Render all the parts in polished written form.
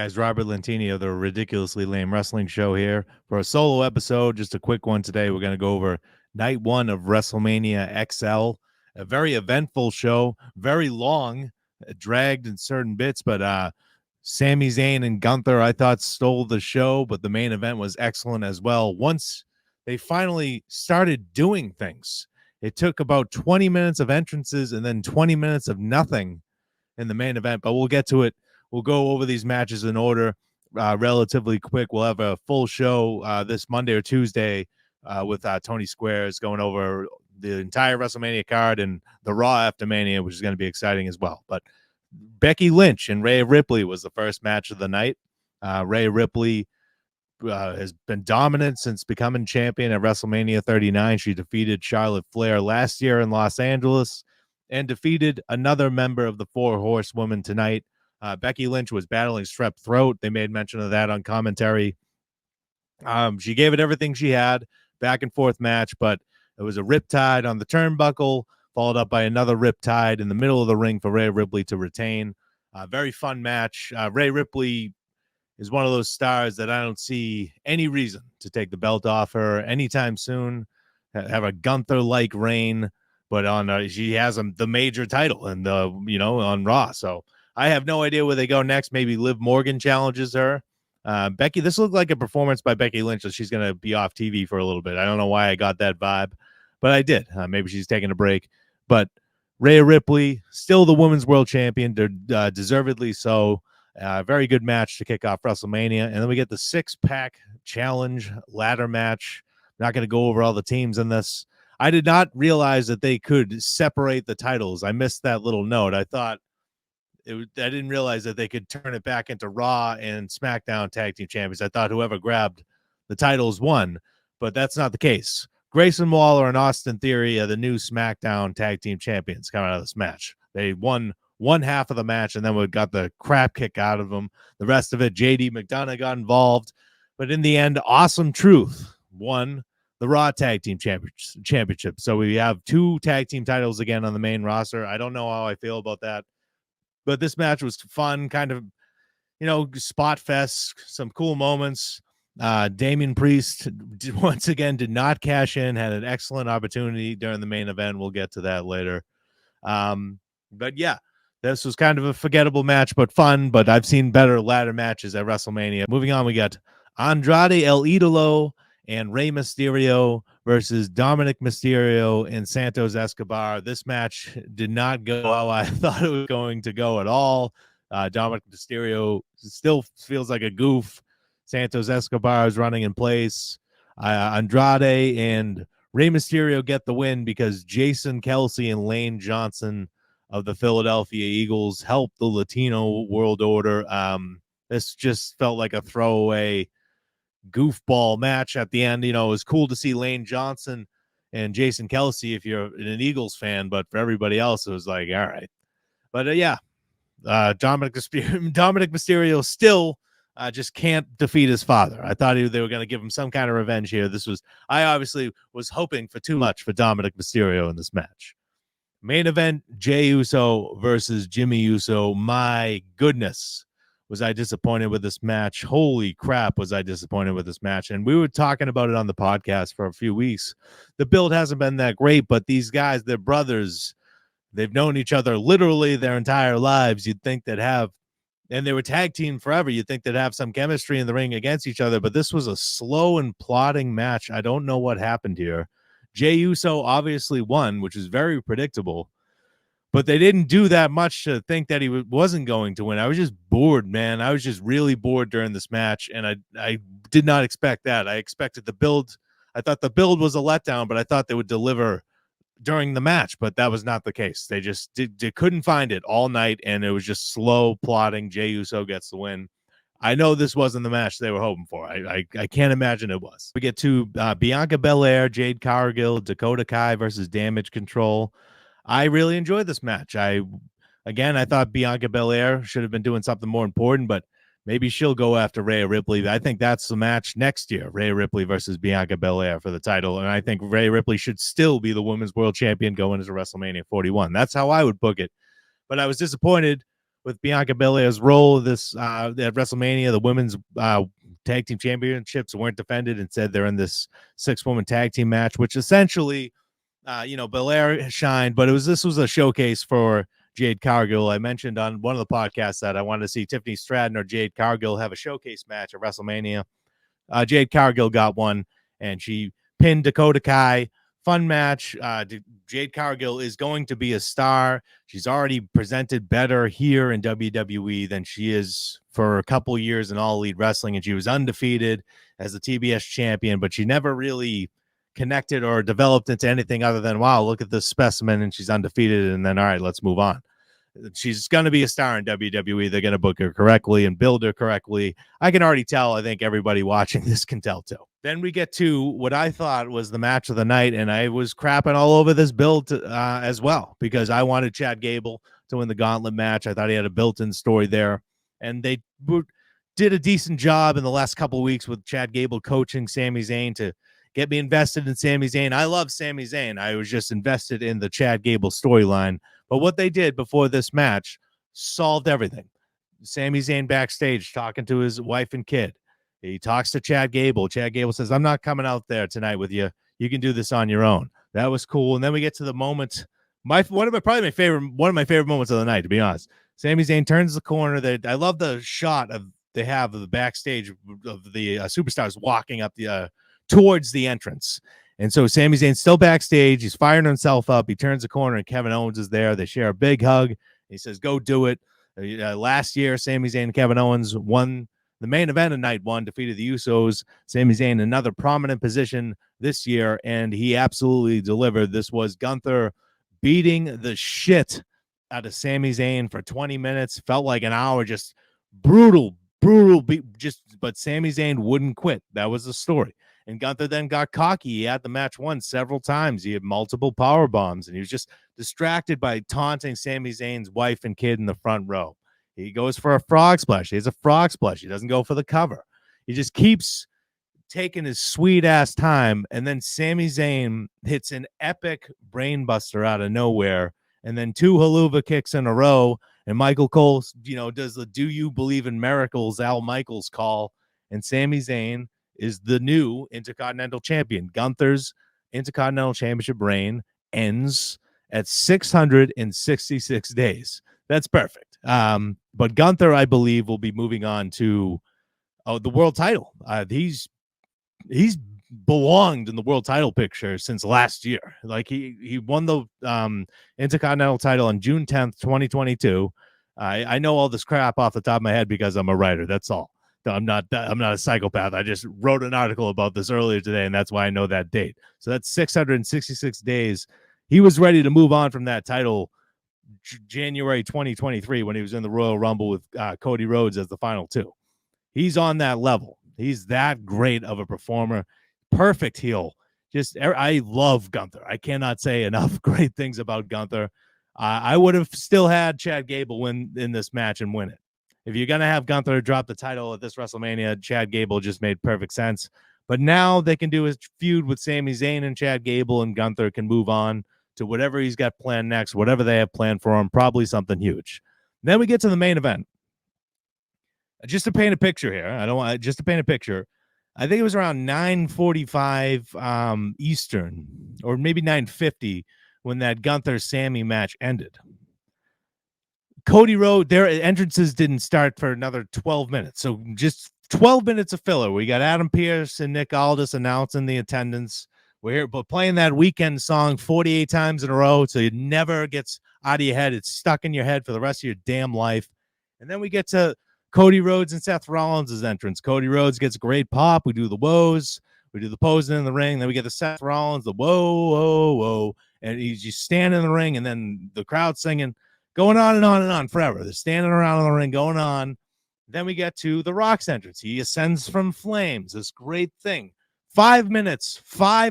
Guys, Robert Lentini of the Ridiculously Lame Wrestling Show here for a solo episode. Just a quick one today. We're going to go over night one of WrestleMania XL, a very eventful show, very long, dragged in certain bits, but Sami Zayn and Gunther, I thought, stole the show, but the main event was excellent as well. Once they finally started doing things, it took about 20 minutes of entrances and then 20 minutes of nothing in the main event, but we'll get to it. We'll go over these matches in order relatively quick. We'll have a full show this Monday or Tuesday with Tony Squares going over the entire WrestleMania card and the Raw after Mania, which is going to be exciting as well. But Becky Lynch and Rhea Ripley was the first match of the night. Rhea Ripley has been dominant since becoming champion at WrestleMania 39. She defeated Charlotte Flair last year in Los Angeles and defeated another member of the Four Horsewomen tonight. Becky Lynch was battling strep throat. They made mention of that on commentary. She gave it everything she had, back and forth match, but it was a riptide on the turnbuckle, followed up by another riptide in the middle of the ring for Rhea Ripley to retain. Very fun match. Rhea Ripley is one of those stars that I don't see any reason to take the belt off her anytime soon. Have a Gunther-like reign, but on she has the major title and on Raw. So I have no idea where they go next. Maybe Liv Morgan challenges her. Becky, this looked like a performance by Becky Lynch that she's going to be off TV for a little bit. I don't know why I got that vibe, but I did. Maybe she's taking a break. But Rhea Ripley, still the women's world champion, deservedly so. Very good match to kick off WrestleMania. And then we get the SixPack challenge ladder match. Not going to go over all the teams in this. I did not realize that they could separate the titles. I missed that little note. I didn't realize that they could turn it back into Raw and SmackDown tag team champions. I thought whoever grabbed the titles won, but that's not the case. Grayson Waller and Austin Theory are the new SmackDown tag team champions coming out of this match. They won one half of the match, and then we got the crap kick out of them. The rest of it, JD McDonough got involved. But in the end, Awesome Truth won the Raw Tag Team Championship. So we have two tag team titles again on the main roster. I don't know how I feel about that. But this match was fun, kind of, spot fest, some cool moments. Damian Priest, once again, did not cash in, had an excellent opportunity during the main event. We'll get to that later. But yeah, this was kind of a forgettable match, but fun. But I've seen better ladder matches at WrestleMania. Moving on, we got Andrade El Idolo and Rey Mysterio versus Dominic Mysterio and Santos Escobar. This match did not go how I thought it was going to go at all. Dominic Mysterio still feels like a goof. Santos Escobar is running in place. Andrade and Rey Mysterio get the win because Jason Kelsey and Lane Johnson of the Philadelphia Eagles helped the Latino World Order. This just felt like a throwaway goofball match at the end. It was cool to see Lane Johnson and Jason Kelsey if you're an Eagles fan, but for everybody else, it was like, all right. But Dominic Mysterio still just can't defeat his father. I thought they were going to give him some kind of revenge here. I obviously was hoping for too much for Dominic Mysterio in this match. Main event, Jey Uso versus Jimmy Uso. My goodness, was I disappointed with this match. Holy crap, was I disappointed with this match. And we were talking about it on the podcast for a few weeks. The build hasn't been that great, but these guys, they're brothers. They've known each other literally their entire lives. You'd think and they were tag team forever. You'd think they'd have some chemistry in the ring against each other, but this was a slow and plodding match. I don't know what happened here. Jey Uso obviously won, which is very predictable, but they didn't do that much to think that he wasn't going to win. I was just bored, man. I was just really bored during this match, and I did not expect that. I expected the build. I thought the build was a letdown, but I thought they would deliver during the match, but that was not the case. They just they couldn't find it all night, and it was just slow plodding. Jey Uso gets the win. I know this wasn't the match they were hoping for. I can't imagine it was. We get to Bianca Belair, Jade Cargill, Dakota Kai versus Damage Control. I really enjoyed this match. I thought Bianca Belair should have been doing something more important, but maybe she'll go after Rhea Ripley. I think that's the match next year, Rhea Ripley versus Bianca Belair for the title. And I think Rhea Ripley should still be the women's world champion going into WrestleMania 41. That's how I would book it. But I was disappointed with Bianca Belair's role this at WrestleMania. The women's tag team championships weren't defended. Instead, they're in this 6-woman tag team match, which essentially, Belair shined, but this was a showcase for Jade Cargill. I mentioned on one of the podcasts that I wanted to see Tiffany Stratton or Jade Cargill have a showcase match at WrestleMania. Jade Cargill got one, and she pinned Dakota Kai. Fun match. Jade Cargill is going to be a star. She's already presented better here in WWE than she is for a couple years in All Elite Wrestling, and she was undefeated as the TBS champion, but she never really connected or developed into anything other than, wow, look at this specimen, and she's undefeated, and then, all right, let's move on. She's going to be a star in WWE. They're going to book her correctly and build her correctly. I can already tell. I think everybody watching this can tell too. Then we get to what I thought was the match of the night, and I was crapping all over this build as well because I wanted Chad Gable to win the gauntlet match. I thought he had a built-in story there, and they did a decent job in the last couple of weeks with Chad Gable coaching Sami Zayn to get me invested in Sami Zayn. I love Sami Zayn. I was just invested in the Chad Gable storyline. But what they did before this match solved everything. Sami Zayn backstage talking to his wife and kid. He talks to Chad Gable. Chad Gable says, I'm not coming out there tonight with you. You can do this on your own. That was cool. And then we get to the moment, one of my favorite moments of the night, to be honest. Sami Zayn turns the corner. I love the shot they have of the backstage of the superstars walking up towards the entrance. And so Sami Zayn's still backstage. He's firing himself up. He turns the corner, and Kevin Owens is there. They share a big hug. He says, go do it. Last year, Sami Zayn and Kevin Owens won the main event of night one, defeated the Usos. Sami Zayn in another prominent position this year, and he absolutely delivered. This was Gunther beating the shit out of Sami Zayn for 20 minutes. Felt like an hour, just brutal, but Sami Zayn wouldn't quit. That was the story. And Gunther then got cocky. He had the match won several times. He had multiple power bombs, and he was just distracted by taunting Sami Zayn's wife and kid in the front row. He goes for a frog splash. He has a frog splash. He doesn't go for the cover. He just keeps taking his sweet-ass time, and then Sami Zayn hits an epic brainbuster out of nowhere, and then 2 haluva kicks in a row, and Michael Cole, does the Do You Believe in Miracles Al Michaels call, and Sami Zayn is the new Intercontinental Champion. Gunther's Intercontinental Championship reign ends at 666 days. That's perfect. But Gunther, I believe, will be moving on to the world title. He's belonged in the world title picture since last year. Like he won the Intercontinental title on June 10th, 2022. I know all this crap off the top of my head because I'm a writer. That's all. I'm not a psychopath. I just wrote an article about this earlier today, and that's why I know that date. So that's 666 days. He was ready to move on from that title January 2023 when he was in the Royal Rumble with Cody Rhodes as the final two. He's on that level. He's that great of a performer. Perfect heel. I love Gunther. I cannot say enough great things about Gunther. I would have still had Chad Gable win in this match and win it. If you're going to have Gunther drop the title at this WrestleMania, Chad Gable just made perfect sense. But now they can do a feud with Sami Zayn and Chad Gable, and Gunther can move on to whatever he's got planned next, whatever they have planned for him, probably something huge. Then we get to the main event. Just to paint a picture here, I think it was around 9:45 Eastern, or maybe 9:50 when that Gunther-Sami match ended. Cody Rhodes, their entrances didn't start for another 12 minutes. So just 12 minutes of filler. We got Adam Pearce and Nick Aldis announcing the attendance. We're here, but playing that Weekend song 48 times in a row, so it never gets out of your head. It's stuck in your head for the rest of your damn life. And then we get to Cody Rhodes and Seth Rollins' entrance. Cody Rhodes gets a great pop. We do the woes. We do the posing in the ring. Then we get the Seth Rollins, the whoa, whoa, whoa. And he's just standing in the ring, and then the crowd singing, going on and on and on forever. They're standing around in the ring, going on. Then we get to The Rock's entrance. He ascends from flames, this great thing. 5 minutes for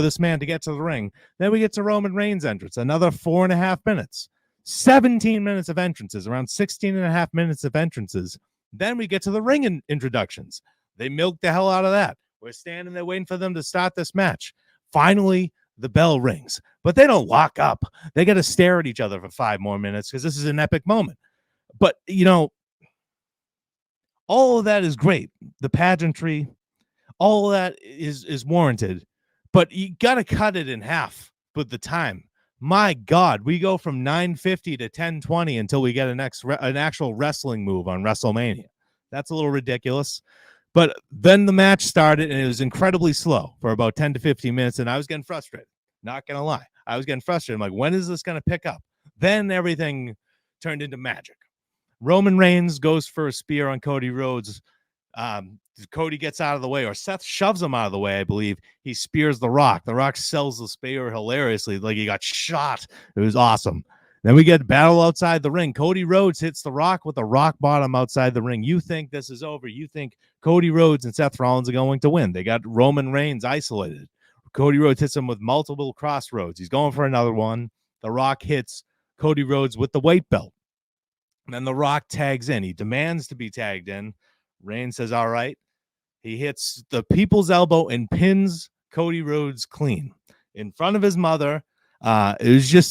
this man to get to the ring. Then we get to Roman Reigns' entrance, another 4.5 minutes. 17 minutes of entrances, around 16.5 minutes of entrances. Then we get to the ring introductions. They milked the hell out of that. We're standing there waiting for them to start this match. Finally, the bell rings. but they don't lock up. They got to stare at each other for 5 more minutes because this is an epic moment. But, all of that is great. The pageantry, all of that is warranted, but you got to cut it in half with the time. My God, we go from 9:50 to 10:20 until we get an actual wrestling move on WrestleMania. That's a little ridiculous. But then the match started, and it was incredibly slow for about 10 to 15 minutes, and I was getting frustrated. Not going to lie. I was getting frustrated. I'm like, when is this going to pick up? Then everything turned into magic. Roman Reigns goes for a spear on Cody Rhodes. Cody gets out of the way, or Seth shoves him out of the way, I believe. He spears The Rock. The Rock sells the spear hilariously, like he got shot. It was awesome. Then we get battle outside the ring. Cody Rhodes hits The Rock with a rock bottom outside the ring. You think this is over. You think Cody Rhodes and Seth Rollins are going to win. They got Roman Reigns isolated. Cody Rhodes hits him with multiple crossroads. He's going for another one. The Rock hits Cody Rhodes with the weight belt. And then The Rock tags in. He demands to be tagged in. Reigns says, all right. He hits the people's elbow and pins Cody Rhodes clean in front of his mother. It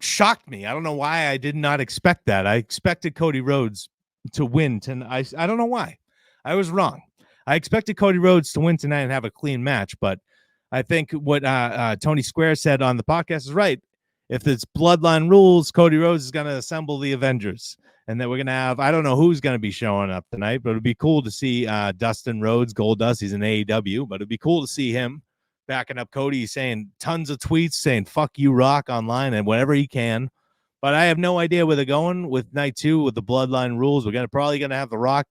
shocked me. I don't know why I did not expect that. I expected Cody Rhodes to win tonight. I don't know why. I was wrong. I expected Cody Rhodes to win tonight and have a clean match, but I think what Tony Square said on the podcast is right. If it's bloodline rules, Cody Rhodes is going to assemble the Avengers. And then we're going to have, I don't know who's going to be showing up tonight, but it'd be cool to see Dustin Rhodes, Goldust. He's in AEW, but it'd be cool to see him backing up Cody. He's saying tons of tweets saying, fuck you, Rock, online and whatever he can. But I have no idea where they're going with night 2 with the bloodline rules. We're probably going to have The Rock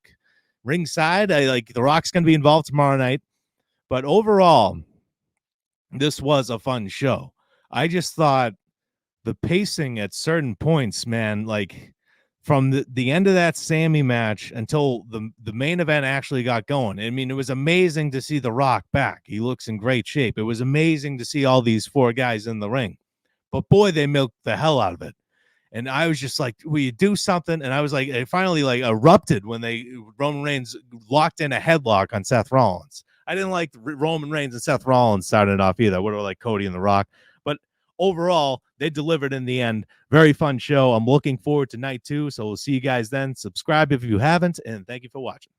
ringside. The Rock's going to be involved tomorrow night. But overall, this was a fun show. I just thought the pacing at certain points, man, like from the end of that Sami match until the main event actually got going. I mean, it was amazing to see The Rock back. He looks in great shape. It was amazing to see all these 4 guys in the ring. But boy, they milked the hell out of it. And I was just like, will you do something? And I was like, it finally erupted when Roman Reigns locked in a headlock on Seth Rollins. I didn't like Roman Reigns and Seth Rollins starting it off either. What were like Cody and The Rock? But overall, they delivered in the end. Very fun show. I'm looking forward to night 2. So we'll see you guys then. Subscribe if you haven't, and thank you for watching.